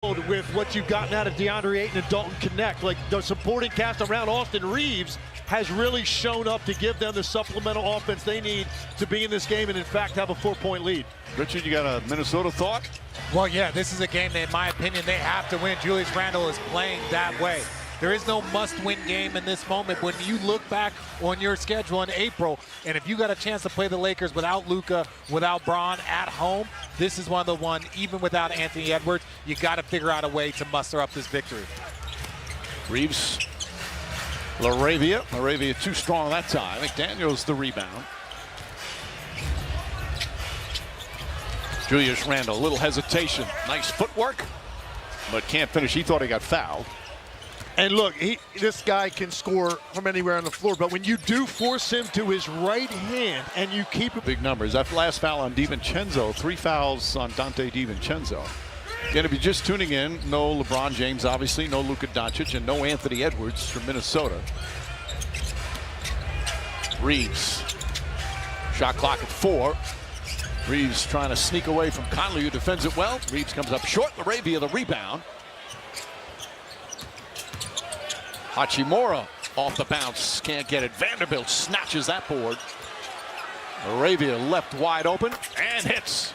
with what you've gotten out of DeAndre Ayton and Dalton Connect. Like, the supporting cast around Austin Reeves has really shown up to give them the supplemental offense they need to be in this game and, in fact, have a 4-point lead. Richard, you got a Minnesota thought? Well, yeah, this is a game that, in my opinion, they have to win. Julius Randle is playing that way. There is no must-win game in this moment. When you look back on your schedule in April, and if you got a chance to play the Lakers without Luka, without Bron at home, this is one of the ones, even without Anthony Edwards, you got to figure out a way to muster up this victory. Reeves, Laravia too strong that time. McDaniels the rebound. Julius Randle, a little hesitation. Nice footwork, but can't finish. He thought he got fouled. And look, this guy can score from anywhere on the floor, but when you do force him to his right hand and you keep it. Big numbers. That last foul on DiVincenzo, 3 fouls on Dante DiVincenzo. Again, if you're just tuning in, no LeBron James, obviously, no Luka Doncic, and no Anthony Edwards from Minnesota. Reeves, shot clock at 4. Reeves trying to sneak away from Conley, who defends it well. Reeves comes up short. Laravia the rebound. Hachimura off the bounce, can't get it. Vanderbilt snatches that board. Laravia left wide open and hits.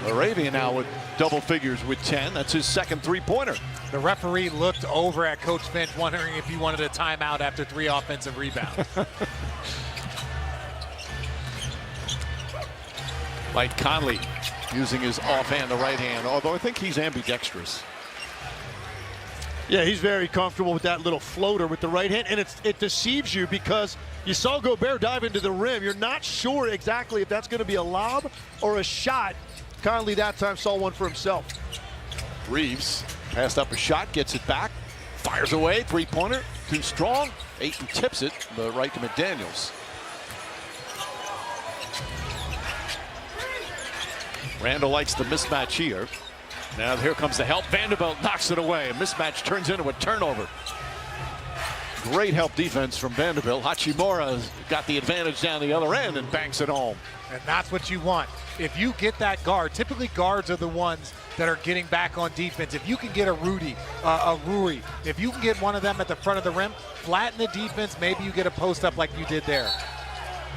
Laravia now with double figures with 10. That's his second three-pointer. The referee looked over at Coach Finch, wondering if he wanted a timeout after 3 offensive rebounds. Mike Conley using his offhand, the right hand, although I think he's ambidextrous. Yeah, he's very comfortable with that little floater with the right hand, and it deceives you because you saw Gobert dive into the rim. You're not sure exactly if that's going to be a lob or a shot. Conley that time saw one for himself. Reeves passed up a shot, gets it back, fires away, three-pointer, too strong. Ayton tips it, but right to McDaniels. Randle likes the mismatch here. Now here comes the help. Vanderbilt knocks it away. A mismatch turns into a turnover. Great help defense from Vanderbilt. Hachimura got the advantage down the other end and banks it home. And that's what you want. If you get that guard, typically guards are the ones that are getting back on defense. If you can get a Rui, if you can get one of them at the front of the rim, flatten the defense, maybe you get a post up like you did there.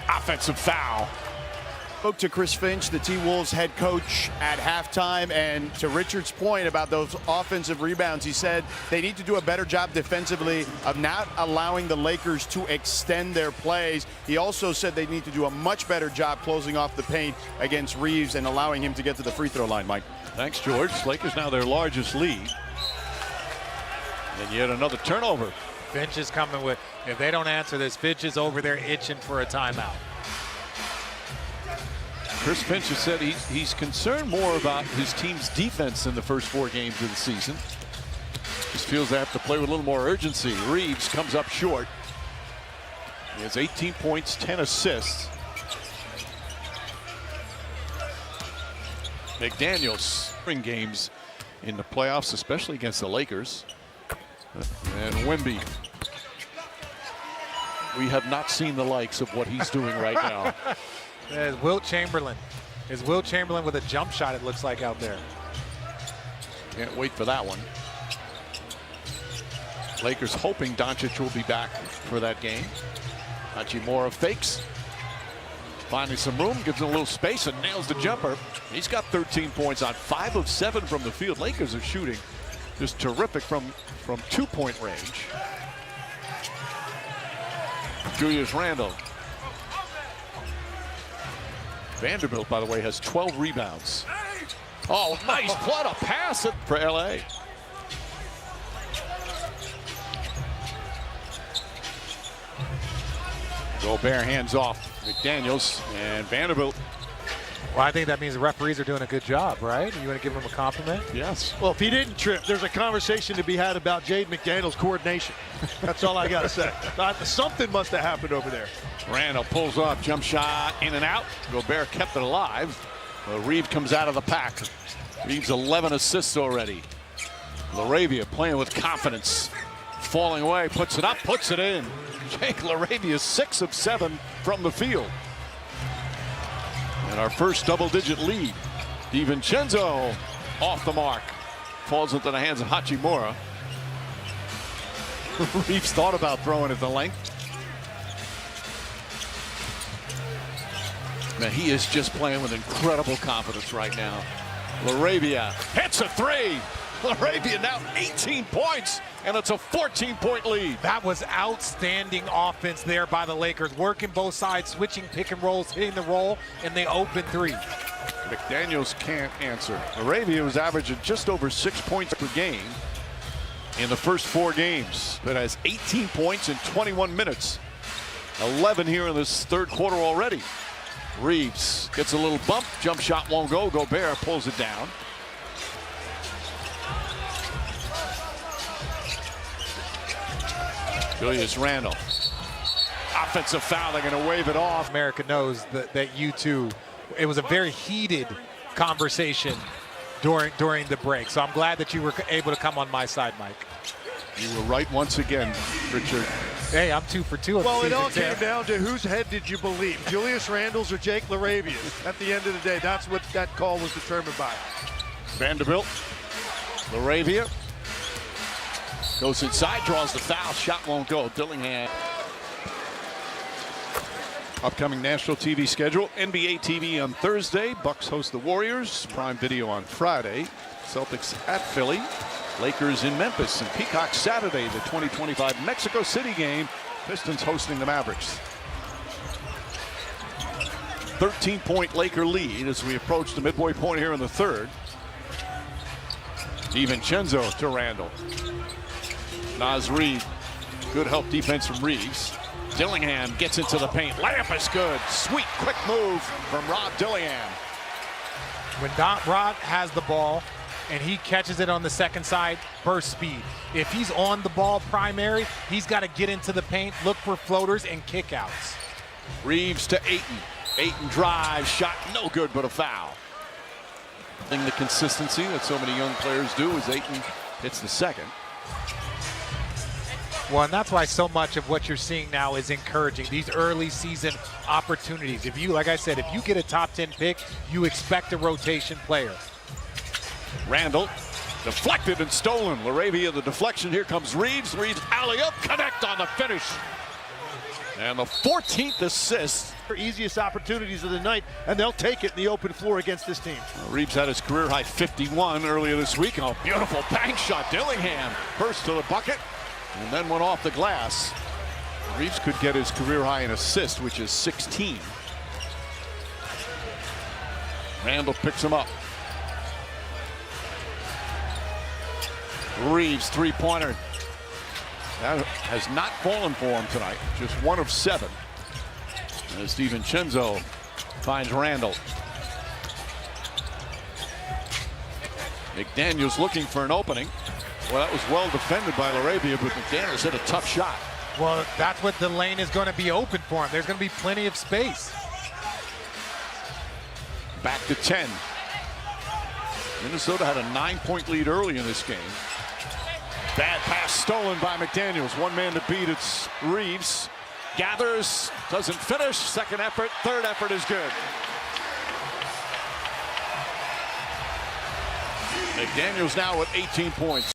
Offensive foul. Spoke to Chris Finch, the T-Wolves head coach, at halftime, and to Richard's point about those offensive rebounds, he said they need to do a better job defensively of not allowing the Lakers to extend their plays. He also said they need to do a much better job closing off the paint against Reeves and allowing him to get to the free throw line, Mike. Thanks, George. Lakers now their largest lead. And yet another turnover. Finch is coming with, if they don't answer this, Finch is over there itching for a timeout. Chris Finch has said he's concerned more about his team's defense in the first 4 games of the season. Just feels they have to play with a little more urgency. Reeves comes up short. He has 18 points, 10 assists. McDaniels spring games in the playoffs, especially against the Lakers. And Wemby. We have not seen the likes of what he's doing right now. There's Wilt Chamberlain. Is Wilt Chamberlain with a jump shot, it looks like, out there. Can't wait for that one. Lakers hoping Doncic will be back for that game. Hachimura fakes. Finding some room, gives him a little space and nails the jumper. He's got 13 points on 5 of 7 from the field. Lakers are shooting just terrific from 2-point range. Julius Randle. Vanderbilt, by the way, has 12 rebounds. Oh, nice. What a pass for LA. Gobert hands off McDaniels, and Vanderbilt. Well, I think that means the referees are doing a good job, right? You want to give them a compliment? Yes. Well, if he didn't trip, there's a conversation to be had about Jaden McDaniels' coordination. That's all I got to say. Something must have happened over there. Randle pulls off, jump shot, in and out. Gobert kept it alive. Reeves comes out of the pack. Reeves 11 assists already. Laravia playing with confidence. Falling away, puts it up, puts it in. Jake Laravia 6 of 7 from the field. And our first double-digit lead. DiVincenzo off the mark. falls into the hands of Hachimura. Reeves thought about throwing it the length. Man, he is just playing with incredible confidence right now. LaRavia hits a three. LaRavia now 18 points, and it's a 14-point lead. That was outstanding offense there by the Lakers, working both sides, switching pick and rolls, hitting the roll, and they open three. McDaniels can't answer. LaRavia was averaging just over 6 points per game in the first 4 games, but has 18 points in 21 minutes. 11 here in this third quarter already. Reeves gets a little bump. Jump shot won't go. Gobert pulls it down. Julius Randle. Offensive foul. They're going to wave it off. America knows that you two, it was a very heated conversation during the break. So I'm glad that you were able to come on my side, Mike. You were right once again, Richard. Hey, I'm 2 for 2 on Well, the it all season, came down to whose head did you believe, Julius Randle's or Jake LaRavia's? At the end of the day, that's what that call was determined by. Vanderbilt. LaRavia goes inside, draws the foul. Shot won't go. Dillingham. Upcoming national TV schedule. NBA TV on Thursday. Bucks host the Warriors. Prime Video on Friday. Celtics at Philly. Lakers in Memphis. And Peacock Saturday, the 2025 Mexico City game. Pistons hosting the Mavericks. 13-point Laker lead as we approach the midway point here in the third. DiVincenzo to Randle. Naz Reid. Good help defense from Reeves. Dillingham gets into the paint. Layup is good. Sweet, quick move from Rod Dillingham. When Rod has the ball and he catches it on the second side, burst speed. If he's on the ball primary, he's got to get into the paint, look for floaters and kickouts. Reeves to Ayton. Ayton drives, shot no good, but a foul. I think the consistency that so many young players do is Ayton hits the second. Well, and that's why so much of what you're seeing now is encouraging, these early season opportunities. If you, like I said, if you get a top 10 pick, you expect a rotation player. Randle deflected and stolen. LaRavia the deflection. Here comes Reeves. Reeves alley-oop, connect on the finish. And the 14th assist. Easiest opportunities of the night, and they'll take it in the open floor against this team. Reeves had his career high 51 earlier this week. Oh, beautiful bank shot. Dillingham first to the bucket and then went off the glass. Reeves could get his career high in assist, which is 16. Randle picks him up. Reeves three-pointer. That has not fallen for him tonight. Just 1 of 7. As DiVincenzo finds Randle. McDaniels looking for an opening. Well, that was well defended by LaRavia, but McDaniels hit a tough shot. Well, that's what the lane is going to be open for him. There's going to be plenty of space. Back to 10. Minnesota had a 9-point lead early in this game. Bad pass stolen by McDaniels. One man to beat. It's Reeves. Gathers, doesn't finish. Second effort, third effort is good. McDaniels now with 18 points.